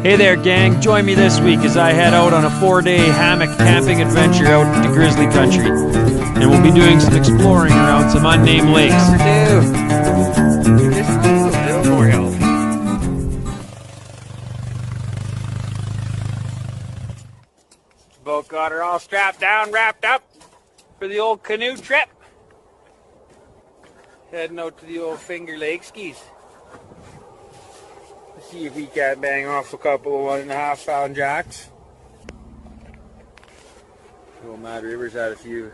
Hey there, gang. Join me this week as I head out on a 4-day hammock camping adventure out into grizzly country. And we'll be doing some exploring around some unnamed lakes. Just a little more help. Boat got her all strapped down, wrapped up for the old canoe trip. Heading out to the old Finger Lake skis. Let's see if we can't bang off a couple of 1.5 pound jacks. Old Mad River's had a few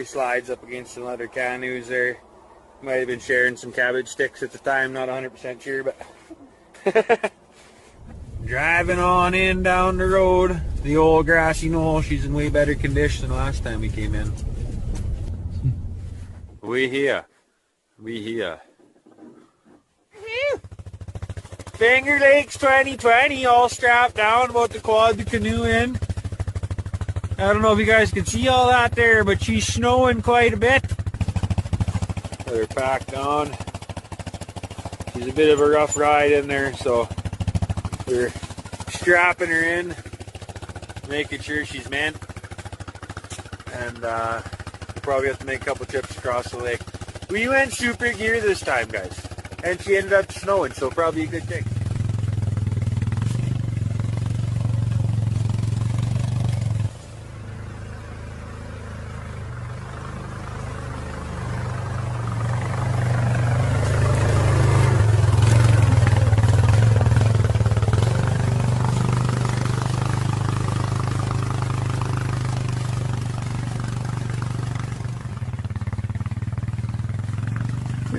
slides up against some other canoes there. Might have been sharing some cabbage sticks at the time, not 100% sure, but driving on in down the road, the old grassy knoll. She's in way better condition than last time we came in. We here. Finger Lakes 2020, all strapped down, about to quad the canoe in. I don't know if you guys can see all that there, but she's snowing quite a bit. Got her packed on. She's a bit of a rough ride in there, so we're strapping her in, making sure she's manned, and we'll probably have to make a couple trips across the lake. We went super gear this time, guys, and she ended up snowing, so probably a good thing.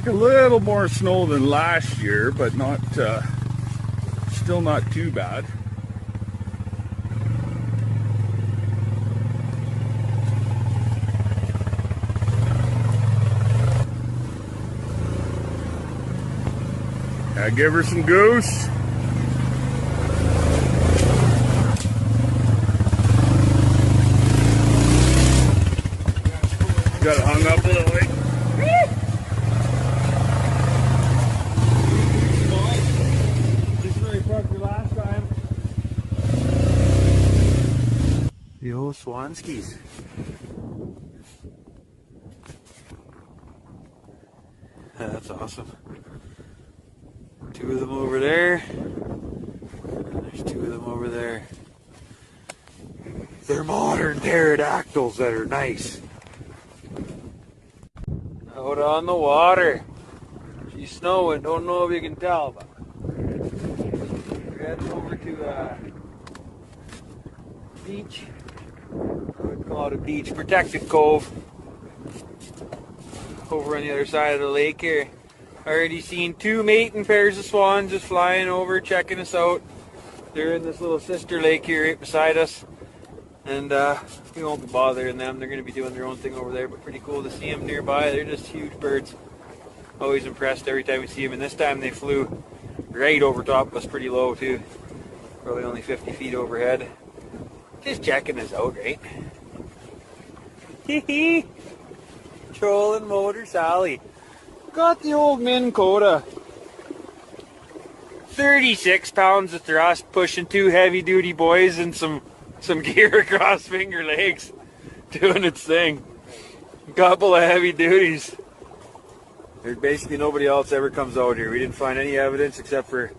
A little more snow than last year, but not still not too bad. I give her some goose. Got it hung up a little way. The old swan skis. That's awesome. Two of them over there. There's two of them over there. They're modern pterodactyls that are nice. Out on the water. She's snowing. Don't know if you can tell, but we're heading over to beach. I would call it a beach, protected cove. Over on the other side of the lake here. Already seen 2 mating pairs of swans just flying over, checking us out. They're in this little sister lake here right beside us. And we won't be bothering them. They're going to be doing their own thing over there, but pretty cool to see them nearby. They're just huge birds. Always impressed every time we see them. And this time they flew right over top of us, pretty low too. Probably only 50 feet overhead. Just checking us out, right? Hee hee! Trolling Motor Sally. Got the old Minn Kota. 36 pounds of thrust, pushing 2 heavy duty boys and some gear across Finger Lakes. Doing its thing. A couple of heavy duties. There's basically nobody else ever comes out here. We didn't find any evidence except for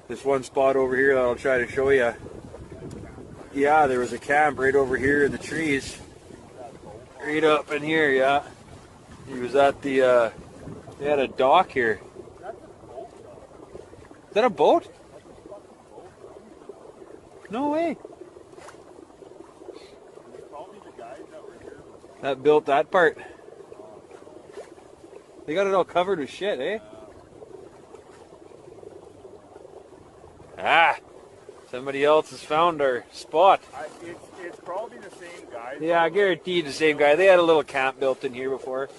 this one spot over here that I'll try to show you. Yeah, there was a camp right over here in the trees. Right up in here, yeah. He was at the, they had a dock here. Is that a boat? No way. That built that part. They got it all covered with shit, eh? Ah! Somebody else has found our spot. It's probably the same guy. Yeah, I guarantee the same guy. They had a little camp built in here before.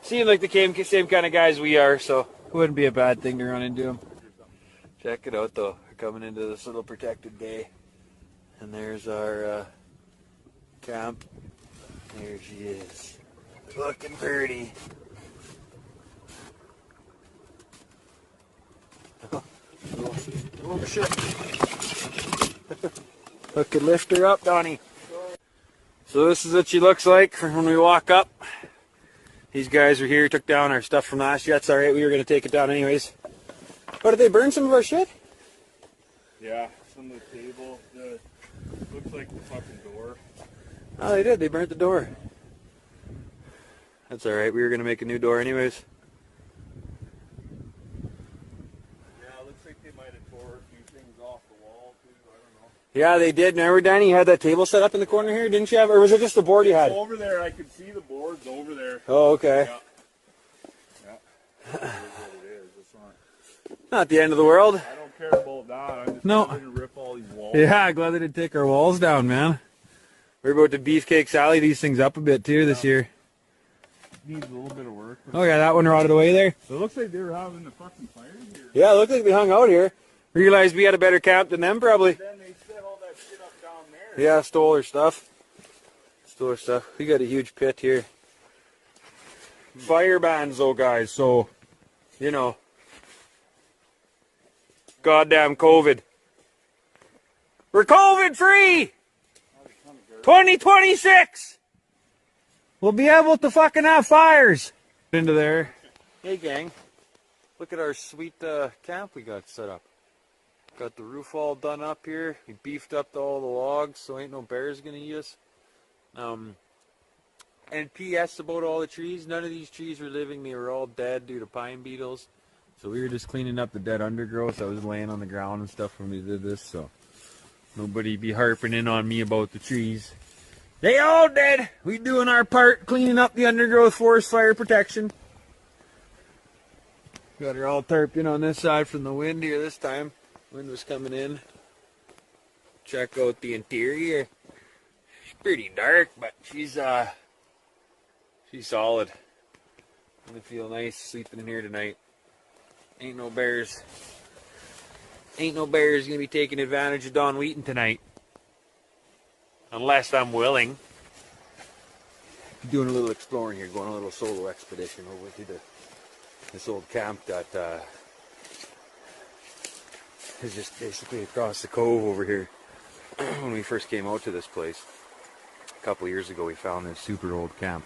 Seemed like the same kind of guys we are, so it wouldn't be a bad thing to run into them. Check it out, though. We're coming into this little protected bay. And there's our camp. There she is. Looking pretty. Oh shit. Hook could lift her up, Donnie. So this is what she looks like when we walk up. These guys are here, took down our stuff from last year. That's alright, we were going to take it down anyways. Oh, did they burn some of our shit? Yeah, some of the table. Looks like the fucking door. Oh, they did. They burnt the door. That's alright, we were going to make a new door anyways. Yeah, it looks like they might have tore a few things off the wall too. I don't know. Yeah, they did. Remember, Danny, you had that table set up in the corner here, didn't you have? Or was it just the board you had? Over there, I could see the boards over there. Oh, okay. Yeah. It is what it is. It's Not the end of the world. I don't care about that. I'm just going to rip all these walls. Yeah, glad they didn't take our walls down, man. We're about to beefcake Sally these things up a bit too this year. Needs a little bit of work. Oh yeah, that one rotted away there. So it looks like they were having a fucking fire here. Yeah, it looked like we hung out here. Realized we had a better camp than them probably. Then they set all that shit up down there. Yeah, stole her stuff. Stole her stuff. We got a huge pit here. Fire bans though, guys, so, you know. Goddamn COVID. We're COVID free! 2026! We'll be able to fucking have fires! Into there. Hey gang, look at our sweet camp we got set up. Got the roof all done up here. We beefed up all the logs so ain't no bears gonna eat us. And P.S. about all the trees, none of these trees were living, they were all dead due to pine beetles. So we were just cleaning up the dead undergrowth that was laying on the ground and stuff when we did this, so nobody be harping in on me about the trees. They all dead! We doing our part, cleaning up the undergrowth, forest fire protection. Got her all tarped in on this side from the wind here this time. Wind was coming in. Check out the interior. She's pretty dark, but she's solid. Gonna feel nice sleeping in here tonight. Ain't no bears. Ain't no bears gonna be taking advantage of Don Wheaton tonight. Unless I'm willing. Doing a little exploring here, going on a little solo expedition over to this old camp that is just basically across the cove over here. When we first came out to this place, a couple of years ago, we found this super old camp.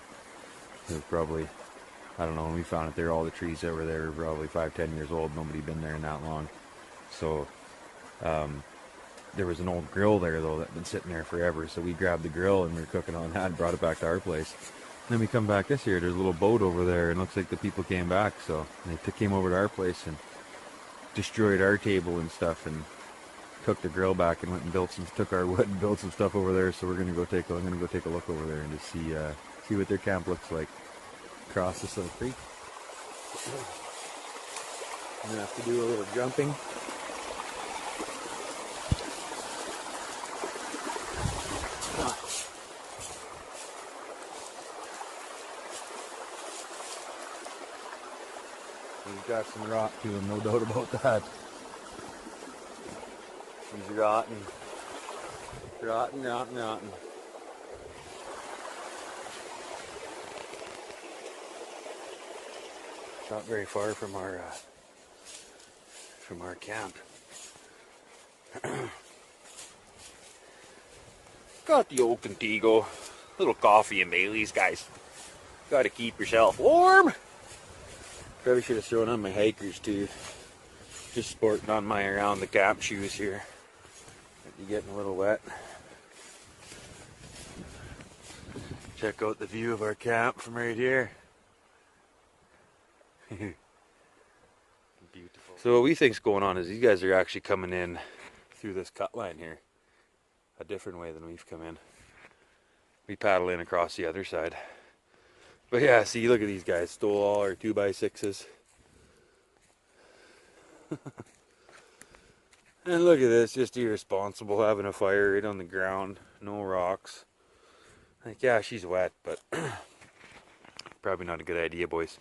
It was probably, I don't know, when we found it there, all the trees that were there were probably 5-10 years old. Nobody been there in that long. So, there was an old grill there though that'd been sitting there forever, so we grabbed the grill and we were cooking on that and brought it back to our place. And then we come back this year, there's a little boat over there and it looks like the people came back, so they came over to our place and destroyed our table and stuff and took the grill back and went and took our wood and built some stuff over there. So I'm gonna go take a look over there and just see what their camp looks like across this little creek. I'm gonna have to do a little jumping. He's got some rot to him, no doubt about that. He's rotten. Rotten. Not very far from our camp. Got the old Contigo. Little coffee and Bailey's, guys. Gotta keep yourself warm. Probably should have thrown on my hikers too. Just sporting on my around the camp shoes here. Might be getting a little wet. Check out the view of our camp from right here. Beautiful. So what we think's going on is these guys are actually coming in through this cut line here. A different way than we've come in. We paddle in across the other side. But yeah, see, look at these guys. Stole all our 2x6s. And look at this, just irresponsible, having a fire right on the ground. No rocks. Like, yeah, she's wet, but probably not a good idea, boys.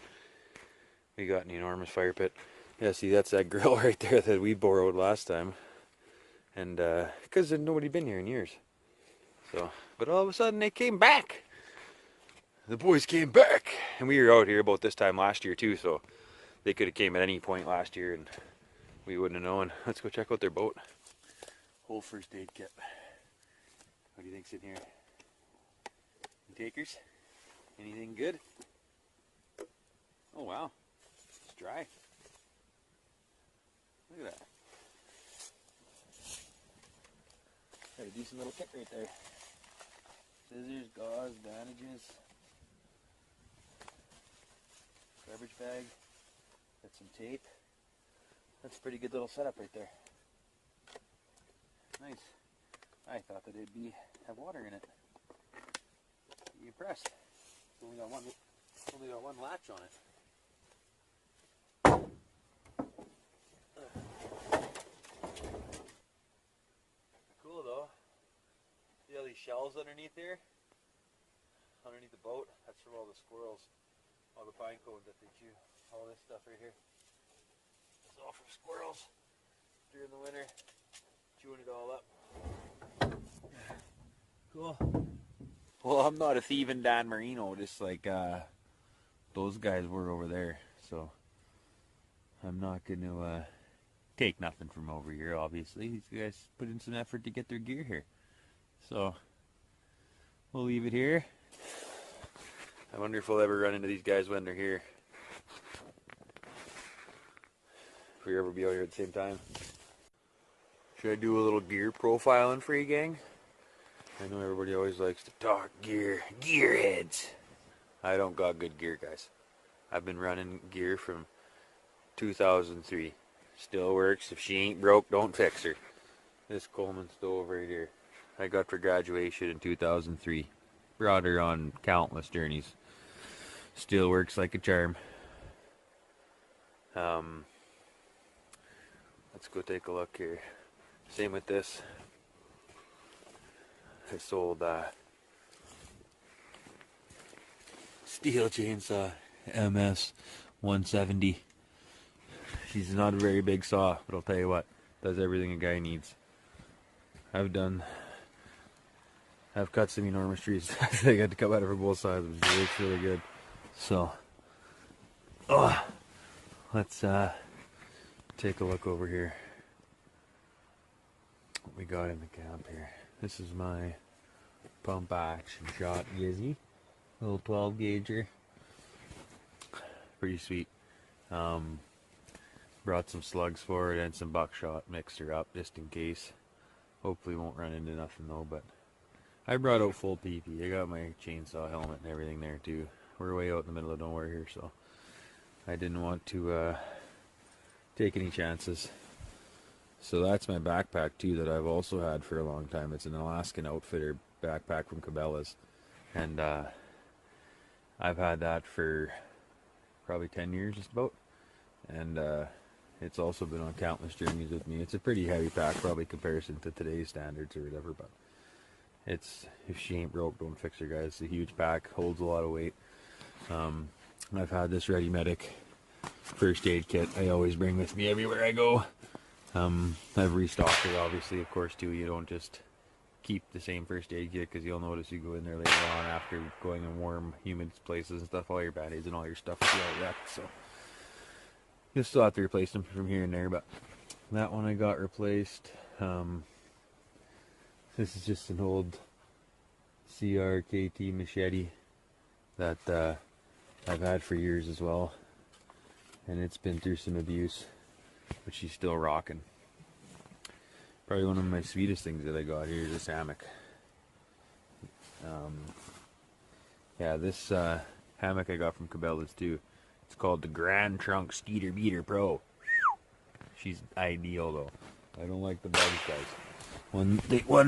We got an enormous fire pit. Yeah, see, that's that grill right there that we borrowed last time. And, because there'd nobody been here in years. So, but all of a sudden they came back. The boys came back, and we were out here about this time last year too, so they could have came at any point last year and we wouldn't have known. Let's go check out their boat. Whole first aid kit. What do you think's in here? Takers? Anything good? Oh wow, it's dry. Look at that. Got a decent little kit right there. Scissors, gauze, bandages, garbage bag, got some tape. That's a pretty good little setup right there. Nice. I thought that it'd have water in it. Be impressed. It's only got one latch on it. Cool though. See all these shells underneath here? Underneath the boat? That's from all the squirrels. All the pine cones that they chew. All this stuff right here. It's all from squirrels during the winter. Chewing it all up. Cool. Well, I'm not a thieving Dan Marino, just like those guys were over there. So I'm not going to take nothing from over here, obviously. These guys put in some effort to get their gear here. So we'll leave it here. I wonder if we'll ever run into these guys when they're here. If we ever be out here at the same time. Should I do a little gear profiling for you, gang? I know everybody always likes to talk gear. Gearheads! I don't got good gear, guys. I've been running gear from 2003. Still works. If she ain't broke, don't fix her. This Coleman stove right here, I got for graduation in 2003. Brought her on countless journeys. Still works like a charm. Let's go take a look here. Same with this. This old steel chainsaw, MS 170. She's not a very big saw, but I'll tell you what, does everything a guy needs. I've cut some enormous trees. I got to cut out of her both sides. It looks really good. So, let's take a look over here. What we got in the camp here. This is my pump action shot Gizzy. Little 12 gauger. Pretty sweet. Brought some slugs for it and some buckshot. Mixed her up just in case. Hopefully won't run into nothing though, but I brought out full PP. I got my chainsaw helmet and everything there too. We're way out in the middle of nowhere here, so I didn't want to take any chances. So that's my backpack too that I've also had for a long time. It's an Alaskan Outfitter backpack from Cabela's, and I've had that for probably 10 years just about, and it's also been on countless journeys with me. It's a pretty heavy pack, probably comparison to today's standards or whatever, but it's, if she ain't broke, don't fix her, guys. It's a huge pack, holds a lot of weight. I've had this Ready Medic first aid kit I always bring with me everywhere I go. I've restocked it, obviously, of course, too. You don't just keep the same first aid kit, because you'll notice you go in there later on after going in warm, humid places and stuff, all your band-aids and all your stuff will be all wrecked, so you'll still have to replace them from here and there. But that one I got replaced. This is just an old CRKT machete that I've had for years as well, and it's been through some abuse, but she's still rocking. Probably one of my sweetest things that I got here is this hammock. Yeah, this hammock I got from Cabela's too. It's called the Grand Trunk Skeeter Beater Pro. She's ideal though. I don't like the bugs, guys. One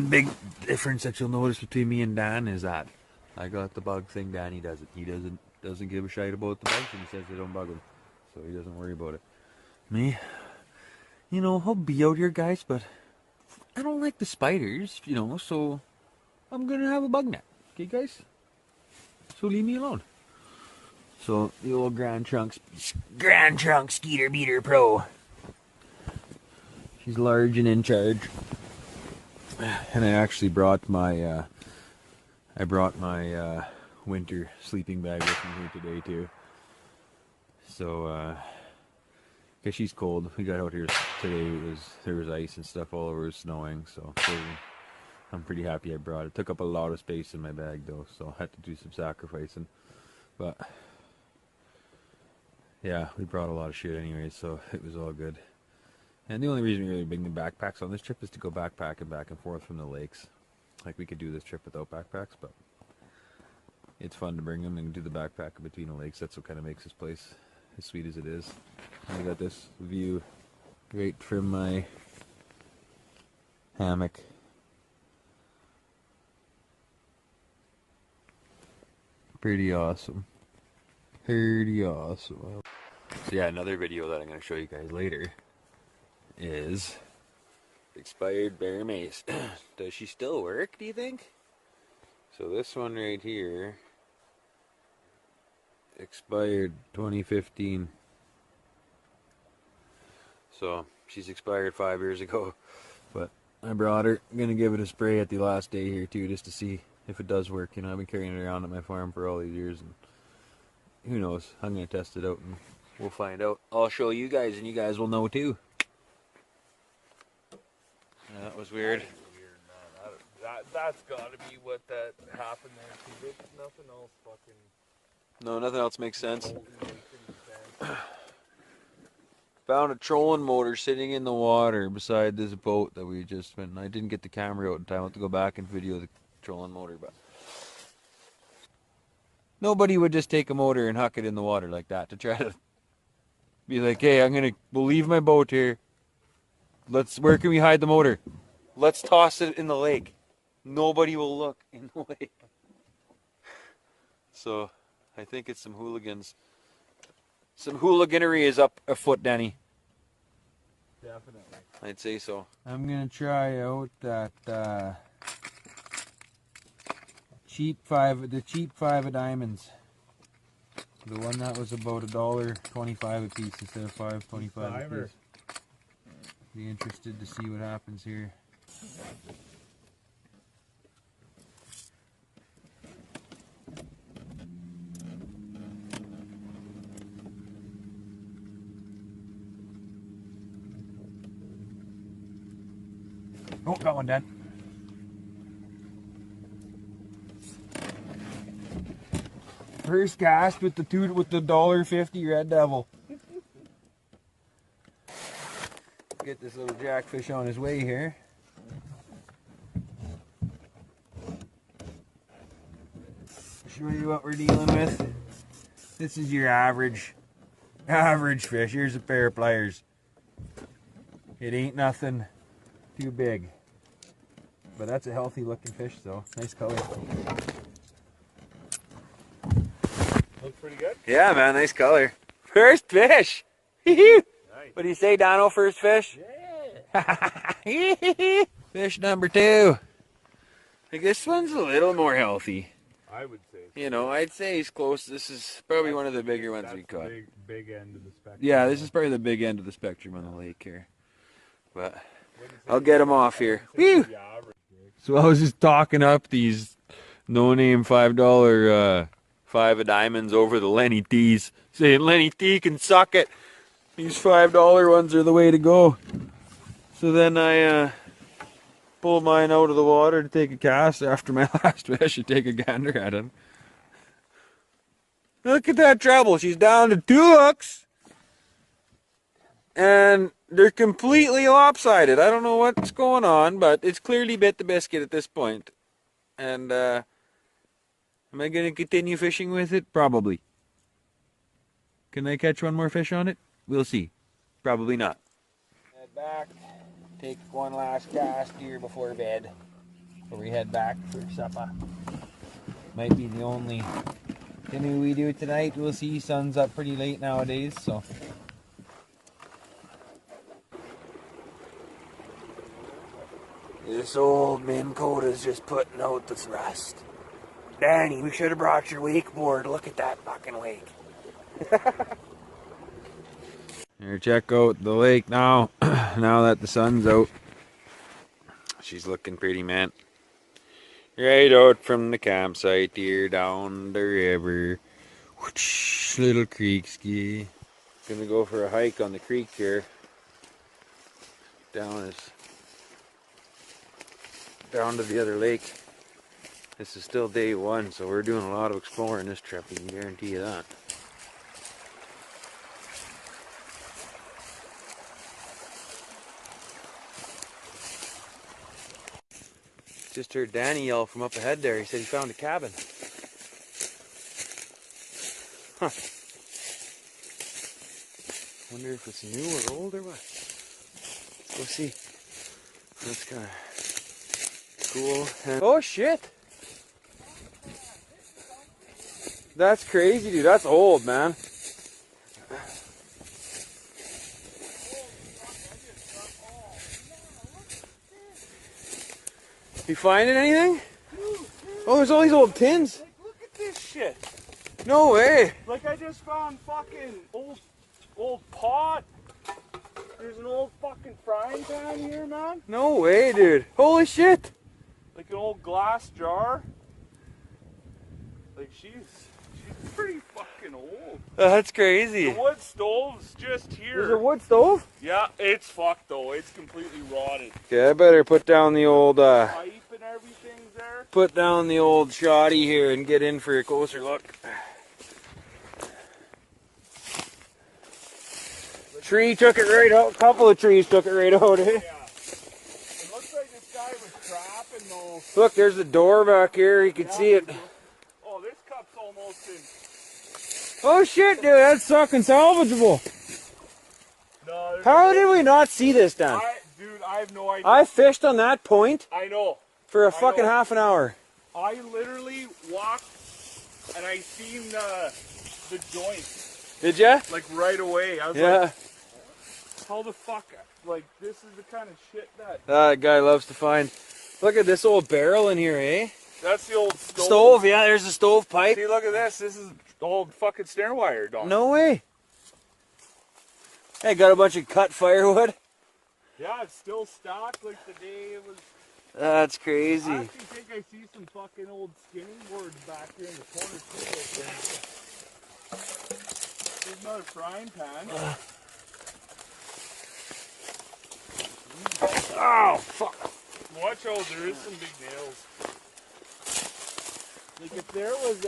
big difference that you'll notice between me and Dan is that I got the bug thing. Danny doesn't. He doesn't give a shite about the bugs, and he says they don't bug him, so he doesn't worry about it. Me, you know, I'll be out here, guys, but I don't like the spiders, you know, so I'm gonna have a bug net, okay, guys? So leave me alone. So the old Grand Trunk Skeeter Beater Pro. She's large and in charge. And I actually brought my winter sleeping bag with me here today too. So because she's cold, we got out here today there was ice and stuff all over, it was snowing, so I'm pretty happy I brought it. Took up a lot of space in my bag though, so I had to do some sacrificing. But yeah, we brought a lot of shit anyway, so it was all good. And the only reason we really bring the backpacks on this trip is to go backpacking back and forth from the lakes. Like, we could do this trip without backpacks, but it's fun to bring them and do the backpack between the lakes. That's what kind of makes this place as sweet as it is. I got this view right from my hammock. Pretty awesome. Pretty awesome. So yeah, another video that I'm going to show you guys later is expired bear mace. Does she still work, do you think? So this one right here expired 2015. So she's expired 5 years ago, but I brought her. I'm gonna give it a spray at the last day here too, just to see if it does work. You know, I've been carrying it around at my farm for all these years, and who knows? I'm gonna test it out and we'll find out. I'll show you guys and you guys will know too. Yeah, that was weird. That's gotta be what that happened there too. Nothing else fucking... No, nothing else makes sense. Found a trolling motor sitting in the water beside this boat that we just went. And I didn't get the camera out in time. I have to go back and video the trolling motor, but nobody would just take a motor and huck it in the water like that to try to be like, hey, we'll leave my boat here. Where can we hide the motor? Let's toss it in the lake. Nobody will look in the lake. So I think it's some hooligans. Some hooliganery is up afoot, Danny. Definitely. I'd say so. I'm gonna try out that the cheap five of diamonds. The one that was about $1.25 a piece instead of $5.25 a piece. Be interested to see what happens here. Oh, got one, Dad. First cast with the $1.50 Red Devil. Get this little jackfish on his way here. Show you what we're dealing with. This is your average fish. Here's a pair of pliers. It ain't nothing too big, but that's a healthy looking fish though. Nice color. Looks pretty good. Yeah, man, nice color. First fish. Nice. What do you say, Dono? First fish? Yeah. Fish number 2. I think this one's a little more healthy. I would say. You know, I'd say he's close. This is probably one of the bigger ones we caught. Big end of the spectrum. Yeah, this is probably the big end of the spectrum on the lake here. But I'll get him off here. Woo! So I was just talking up these no-name $5 5 of diamonds over the Lenny T's, saying Lenny T can suck it. These $5 ones are the way to go. So then I pulled mine out of the water to take a cast after my last fish and take a gander at him. Look at that treble. She's down to 2 hooks. And they're completely lopsided. I don't know what's going on, but it's clearly bit the biscuit at this point. And am I going to continue fishing with it? Probably. Can I catch one more fish on it? We'll see. Probably not. Head back. Take one last cast here before bed. Before we head back for supper. Might be the only canoe we do tonight. We'll see. Sun's up pretty late nowadays, so. This old Minn Kota's just putting out the thrust. Danny, we should have brought your wakeboard. Look at that fucking wake. Here, check out the lake now. Now that the sun's out. She's looking pretty, man. Right out from the campsite here down the river. Whoosh, little creek ski. Gonna go for a hike on the creek here. down to the other lake. This is still day one, so we're doing a lot of exploring this trip, we can guarantee you that. Just heard Danny yell from up ahead there. He said he found a cabin. Huh. Wonder if it's new or old or what. Let's go see. That's kind of cool. And oh shit! That's crazy, dude. That's old, man. You finding anything? Oh, there's all these old tins. Like, look at this shit. No way. Like, I just found fucking old pot. There's an old fucking frying pan here, man. No way, dude. Holy shit. Like an old glass jar. Like, she's pretty fucking old. That's The crazy. wood stove's just here. There's a wood stove? Yeah, it's fucked though. It's completely rotted. Okay, I better put down the old Pipe and everything's there. put down the old shoddy here and get in for a closer look. Tree took it right out. A couple of trees took it right out, eh? Yeah. It looks like this guy was trapping though. Look, there's the door back here. You can see it. Oh, this cup's almost in. Oh shit, dude, that's fucking salvageable. No, How did we not see this, Dan? Dude, I have no idea. I fished on that point I know. for a fucking know. half an hour. I literally walked and I seen the joint Did ya? like right away. I was Yeah. like, how the fuck? Like, this is the kind of shit that. That guy loves to find. Look at this old barrel in here, eh? That's the old stove. Stove, yeah, there's the stove pipe. See, look at this. This is old fucking snare wire, dog. No way. Hey, got a bunch of cut firewood. Yeah, it's still stocked like the day it was. That's I crazy. actually think I see some fucking old skinning boards back here in the corner too. There's another frying pan. Oh, fuck. Watch out, there is some big nails. Like if there was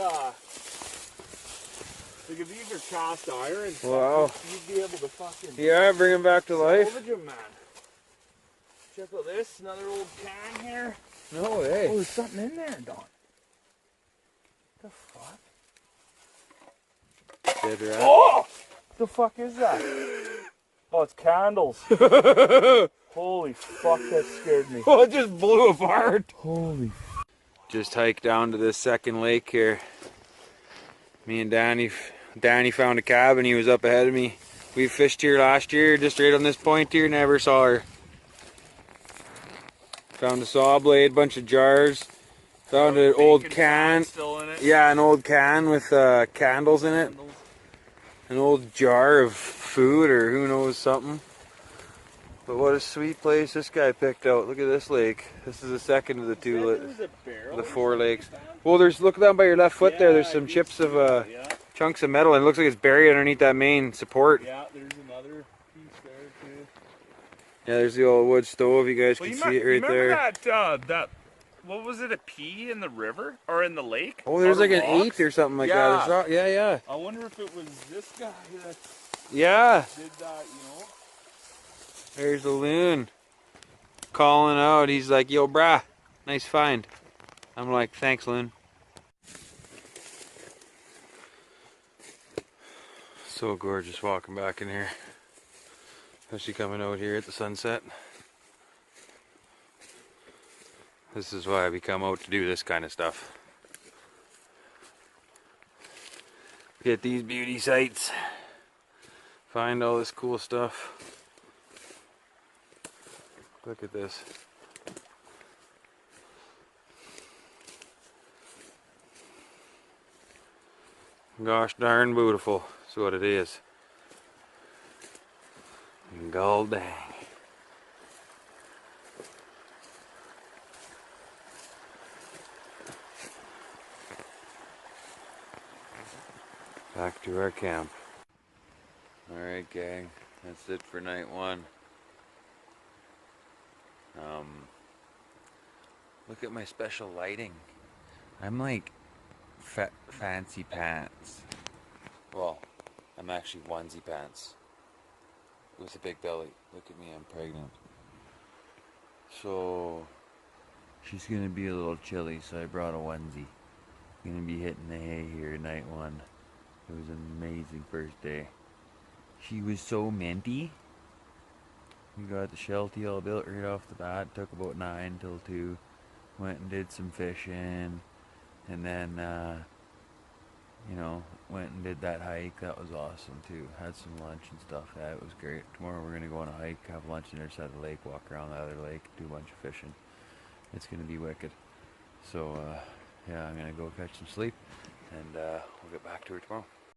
like if these are cast iron stuff, Wow. you'd be able to fucking Yeah, bring him back to life. salvage 'em, man. Check out this, another old can here. No Oh, way. there's something in there, Don. The fuck? Dead rat. Oh! The fuck is that? Oh, it's candles. Holy fuck, that scared me. Oh, it just blew apart. Holy. Just hiked down to this second lake here. Me and Danny found a cabin. He was up ahead of me. We fished here last year, just right on this point here. Never saw her. Found a saw blade, bunch of jars. Found an old can. Still in it. Yeah, an old can with candles in it. An old jar of food or who knows something. But what a sweet place this guy picked out. Look at this lake. This is the second of the the 4 lakes. Well, look down by your left foot there. There's some chips of chunks of metal, and it looks like it's buried underneath that main support. Yeah, there's another piece there too. Yeah, there's the old wood stove. You guys can see it right there. Remember that what was it, a pea in the river or in the lake? Oh, there's Out of like an rocks? 8 or something like Yeah. that. Yeah. I wonder if it was this guy that Yeah. did that, you know? There's the loon calling out. He's like, yo, brah, nice find. I'm like, thanks, loon. So gorgeous walking back in here. Especially coming out here at the sunset. This is why we come out to do this kind of stuff. Get these beauty sights. Find all this cool stuff. Look at this. Gosh darn beautiful. That's what it is. Gol dang. Back to our camp. Alright gang, that's it for night 1. Look at my special lighting. I'm like fancy pants. Well, I'm actually onesie pants with a big belly. Look at me, I'm pregnant. So she's gonna be a little chilly, so I brought a onesie. Gonna be hitting the hay here night one. It was an amazing first day. She was so minty. We got the sheltie all built right off the bat. Took about 9 till 2. Went and did some fishing, and then went and did that hike. That was awesome too. Had some lunch and stuff. Yeah, it was great. Tomorrow we're gonna go on a hike, have lunch on the other side of the lake, walk around the other lake, do a bunch of fishing. It's gonna be wicked. So yeah, I'm gonna go catch some sleep, and we'll get back to her tomorrow.